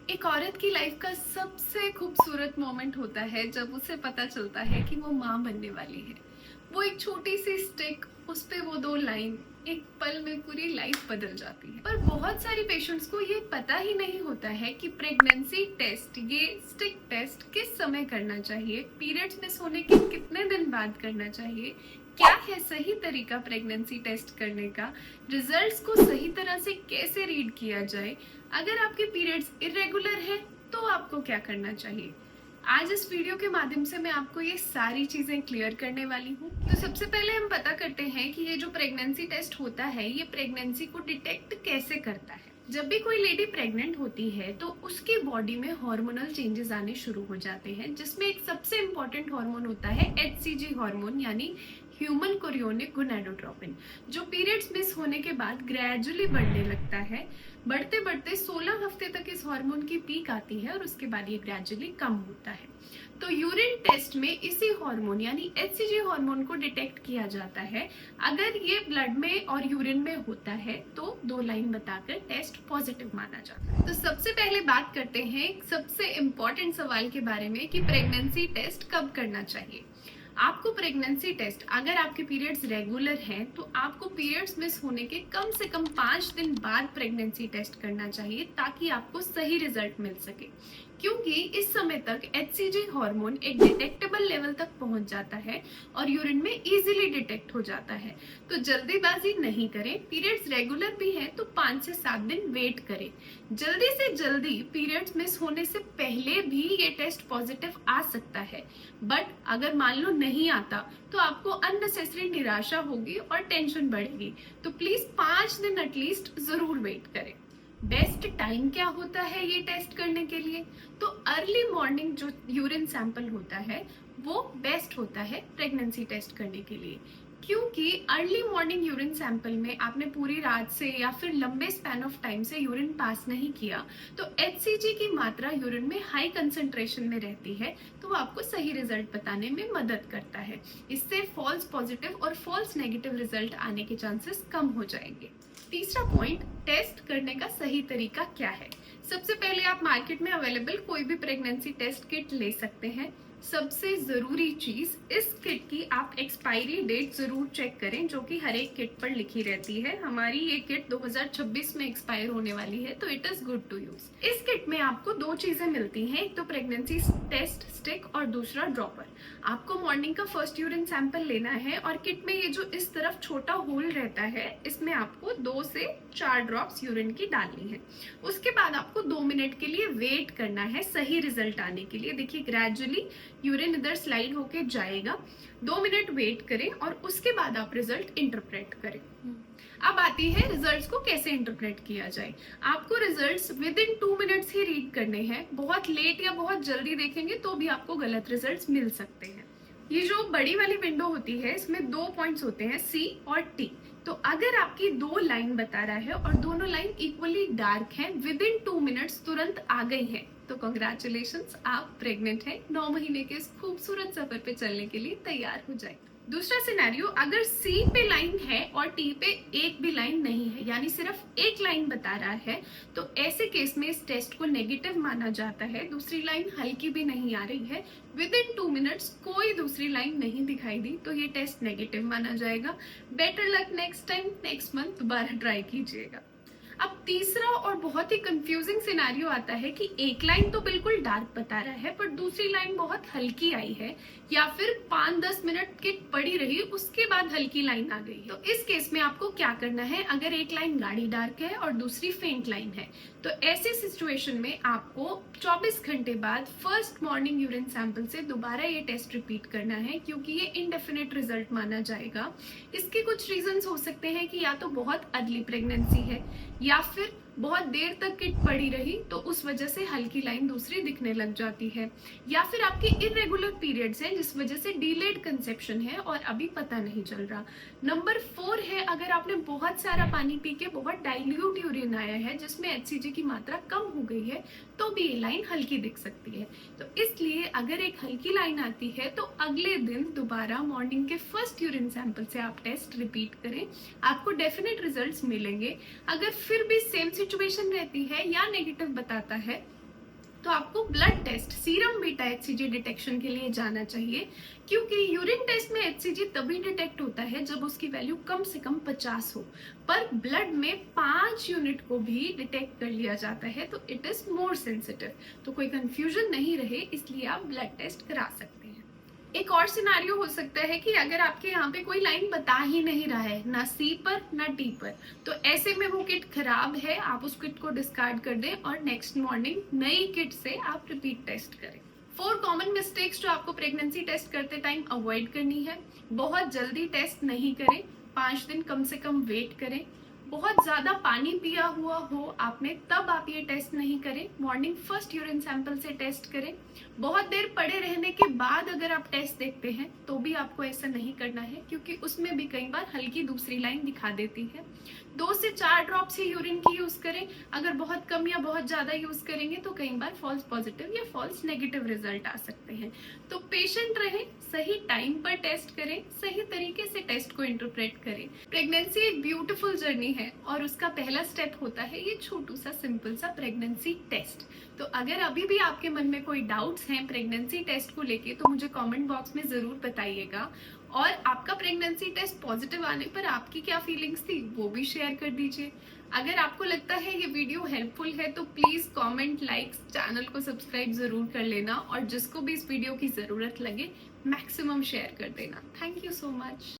एक औरत की लाइफ का सबसे खूबसूरत मोमेंट होता है जब उसे पता चलता है कि वो माँ बनने वाली है। वो एक छोटी सी स्टिक, उस पे वो दो लाइन, एक पल में पूरी लाइफ बदल जाती है। पर बहुत सारी पेशेंट्स को ये पता ही नहीं होता है कि प्रेगनेंसी टेस्ट, ये स्टिक टेस्ट किस समय करना चाहिए, पीरियड्स मिस होने के कितने दिन बाद करना चाहिए, क्या है सही तरीका प्रेगनेंसी टेस्ट करने का, रिजल्ट्स को सही तरह से कैसे रीड किया जाए, अगर आपके पीरियड्स इरेगुलर है तो आपको क्या करना चाहिए। आज इस वीडियो के माध्यम से मैं आपको ये सारी चीजें क्लियर करने वाली हूँ। तो सबसे पहले हम पता करते हैं कि ये जो प्रेगनेंसी टेस्ट होता है ये प्रेगनेंसी को डिटेक्ट कैसे करता है। जब भी कोई लेडी प्रेग्नेंट होती है तो उसकी बॉडी में हार्मोनल चेंजेस आने शुरू हो जाते हैं, जिसमें एक सबसे इम्पोर्टेंट हार्मोन होता है HCG हार्मोन, यानी ह्यूमन कोरियोनिक गोनाडोट्रोपिन, जो पीरियड्स मिस होने के बाद ग्रेजुअली बढ़ने लगता है। बढ़ते बढ़ते 16 हफ्ते तक इस हार्मोन की पीक आती है और उसके बाद ये ग्रेजुअली कम होता है। तो यूरिन टेस्ट में इसी हार्मोन यानी HCG हार्मोन को डिटेक्ट किया जाता है। अगर ये ब्लड में और यूरिन में होता है तो दो लाइन बताकर टेस्ट पॉजिटिव माना जाता है। तो सबसे पहले बात करते हैं सबसे इम्पोर्टेंट सवाल के बारे में कि प्रेगनेंसी टेस्ट कब करना चाहिए। आपको प्रेगनेंसी टेस्ट, अगर आपके पीरियड्स रेगुलर हैं तो आपको पीरियड्स मिस होने के कम से कम 5 दिन बाद प्रेगनेंसी टेस्ट करना चाहिए, ताकि आपको सही रिजल्ट मिल सके। क्योंकि इस समय तक HCG हार्मोन एक डिटेक्टेबल लेवल तक पहुंच जाता है और यूरिन में इजीली डिटेक्ट हो जाता है। तो जल्दीबाजी नहीं करें। पीरियड्स रेगुलर भी है तो 5 से 7 दिन वेट करें। जल्दी से जल्दी पीरियड्स मिस होने से पहले भी ये टेस्ट पॉजिटिव आ सकता है, बट अगर मान लो नहीं आता तो आपको अननेसेसरी निराशा होगी और टेंशन बढ़ेगी। तो प्लीज 5 दिन एटलीस्ट जरूर वेट करें। बेस्ट टाइम क्या होता है ये टेस्ट करने के लिए? तो अर्ली मॉर्निंग जो यूरिन सैंपल होता है वो बेस्ट होता है प्रेगनेंसी टेस्ट करने के लिए। क्योंकि अर्ली मॉर्निंग यूरिन सैंपल में आपने पूरी रात से या फिर लंबे स्पैन ऑफ टाइम से यूरिन पास नहीं किया, तो HCG की मात्रा यूरिन में हाई कंसंट्रेशन में रहती है, तो वो आपको सही रिजल्ट बताने में मदद करता है। इससे फॉल्स पॉजिटिव और फॉल्स नेगेटिव रिजल्ट आने के चांसेस कम हो जाएंगे। तीसरा पॉइंट, टेस्ट करने का सही तरीका क्या है। सबसे पहले आप मार्केट में अवेलेबल कोई भी प्रेगनेंसी टेस्ट किट ले सकते हैं। सबसे जरूरी चीज, इस किट की आप एक्सपायरी डेट जरूर चेक करें, जो कि हर एक किट पर लिखी रहती है। हमारी ये किट 2026 में एक्सपायर होने वाली है, तो it is good to use. इस किट में आपको दो चीजें मिलती हैं, एक तो प्रेगनेंसी टेस्ट स्टिक और दूसरा ड्रॉपर। आपको मॉर्निंग का फर्स्ट यूरिन सैंपल लेना है और किट में ये जो इस तरफ छोटा होल रहता है, इसमें आपको 2 से 4 ड्रॉप्स यूरिन की डालनी है। उसके बाद आपको 2 मिनट के लिए वेट करना है सही रिजल्ट आने के लिए। देखिए ग्रेजुअली यूरिन इधर स्लाइड होके जाएगा। 2 मिनट वेट करें और उसके बाद आप रिजल्ट इंटरप्रेट करें। अब आती है रिजल्ट्स को कैसे इंटरप्रेट किया जाए। आपको results with in 2 minutes he read करने हैं। बहुत लेट या बहुत जल्दी देखेंगे तो भी आपको गलत रिजल्ट्स मिल सकते हैं। ये जो बड़ी वाली विंडो होती है, इसमें 2 पॉइंट्स होते हैं, C और T। तो अगर आपकी 2 लाइन बता रहा है और दोनों लाइन इक्वली डार्क हैं, विद इन 2 मिनट्स तुरंत आ गई है, तो कॉन्ग्रेचुलेशंस, आप प्रेग्नेंट हैं। 9 महीने के इस खूबसूरत सफर पे चलने के लिए तैयार हो जाए। दूसरा सिनेरियो, अगर C पे लाइन है और T पे एक भी लाइन नहीं है, यानी सिर्फ एक लाइन बता रहा है, तो ऐसे केस में इस टेस्ट को नेगेटिव माना जाता है। दूसरी लाइन हल्की भी नहीं आ रही है, विद इन 2 मिनट्स कोई दूसरी लाइन नहीं दिखाई दी, तो ये टेस्ट नेगेटिव माना जाएगा। Better luck next time, next month दोबारा ट्राई कीजिएगा। अब तीसरा और बहुत ही कंफ्यूजिंग सिनेरियो आता है कि एक लाइन तो बिल्कुल डार्क बता रहा है पर दूसरी लाइन बहुत हल्की आई है, या फिर 5-10 मिनट की पड़ी रही उसके बाद हल्की लाइन आ गई है। तो इस केस में आपको क्या करना है, अगर एक लाइन गाढ़ी डार्क है और दूसरी फेंट लाइन है, तो ऐसी सिचुएशन में आपको 24 घंटे बाद फर्स्ट मॉर्निंग यूरिन सैंपल से दोबारा ये टेस्ट रिपीट करना है, क्योंकि ये इनडेफिनेट रिजल्ट माना जाएगा। इसके कुछ रीजंस हो सकते हैं कि या तो बहुत अर्ली प्रेगनेंसी है, या फिर बहुत देर तक किट पड़ी रही तो उस वजह से हल्की लाइन दूसरी दिखने लग जाती है, या फिर आपके इरेगुलर पीरियड्स हैं जिस वजह से डिलेड कंसेप्शन है और अभी पता नहीं चल रहा। नंबर 4 है, अगर आपने बहुत सारा पानी पी के बहुत डाइल्यूट यूरिन आया है जिसमें HCG की मात्रा कम हो गई है, तो भी ये लाइन हल्की दिख सकती है। तो इसलिए अगर एक हल्की लाइन आती है तो अगले दिन दोबारा मॉर्निंग के फर्स्ट यूरिन सैंपल से आप टेस्ट रिपीट करें, आपको डेफिनेट रिजल्ट्स मिलेंगे। अगर फिर भी सेम सिचुएशन रहती है या नेगेटिव बताता है, तो आपको blood test serum beta hCG detection के लिए जाना चाहिए, क्योंकि यूरिन टेस्ट में एचसीजी तभी डिटेक्ट होता है जब उसकी वैल्यू कम से कम 50 हो, पर ब्लड में 5 यूनिट को भी डिटेक्ट कर लिया जाता है, तो इट इज मोर सेंसिटिव। तो कोई कंफ्यूजन नहीं रहे, इसलिए आप ब्लड टेस्ट करा सकते हैं। एक और सिनारियो हो सकता है कि अगर आपके यहाँ पे कोई लाइन बता ही नहीं रहा है, ना सी पर ना टी पर, तो ऐसे में वो किट खराब है, आप उस किट को डिस्कार्ड कर दें और नेक्स्ट मॉर्निंग नई किट से आप रिपीट टेस्ट करें। 4 कॉमन मिस्टेक्स जो आपको प्रेगनेंसी टेस्ट करते टाइम अवॉइड करनी है। बहुत जल्दी टेस्ट नहीं करें, 5 दिन कम से कम वेट करें। बहुत ज्यादा पानी पिया हुआ हो आपने, तब आप ये टेस्ट नहीं करें, मॉर्निंग फर्स्ट यूरिन सैंपल से टेस्ट करें। बहुत देर पड़े रहने के बाद अगर आप टेस्ट देखते हैं तो भी आपको ऐसा नहीं करना है, क्योंकि उसमें भी कई बार हल्की दूसरी लाइन दिखा देती है। 2 से 4 ड्रॉप्स ही यूरिन की यूज करें। अगर बहुत कम या बहुत ज्यादा यूज करेंगे तो कई बार फॉल्स पॉजिटिव या फॉल्स नेगेटिव रिजल्ट आ सकते हैं। तो पेशेंट रहें, सही टाइम पर टेस्ट करें, सही तरीके से टेस्ट को इंटरप्रेट करें। प्रेगनेंसी एक ब्यूटीफुल जर्नी है और उसका पहला स्टेप होता है ये छोटू सा सिंपल सा प्रेगनेंसी टेस्ट। तो अगर अभी भी आपके मन में कोई डाउट्स हैं प्रेगनेंसी टेस्ट को लेके, तो मुझे कमेंट बॉक्स में जरूर बताइएगा। और आपका प्रेगनेंसी टेस्ट पॉजिटिव आने पर आपकी क्या फीलिंग्स थी वो भी शेयर कर दीजिए। अगर आपको लगता है ये वीडियो हेल्पफुल है तो प्लीज कमेंट, लाइक, चैनल को सब्सक्राइब जरूर कर लेना, और जिसको भी इस वीडियो की जरूरत लगे मैक्सिमम शेयर कर देना। Thank you so much.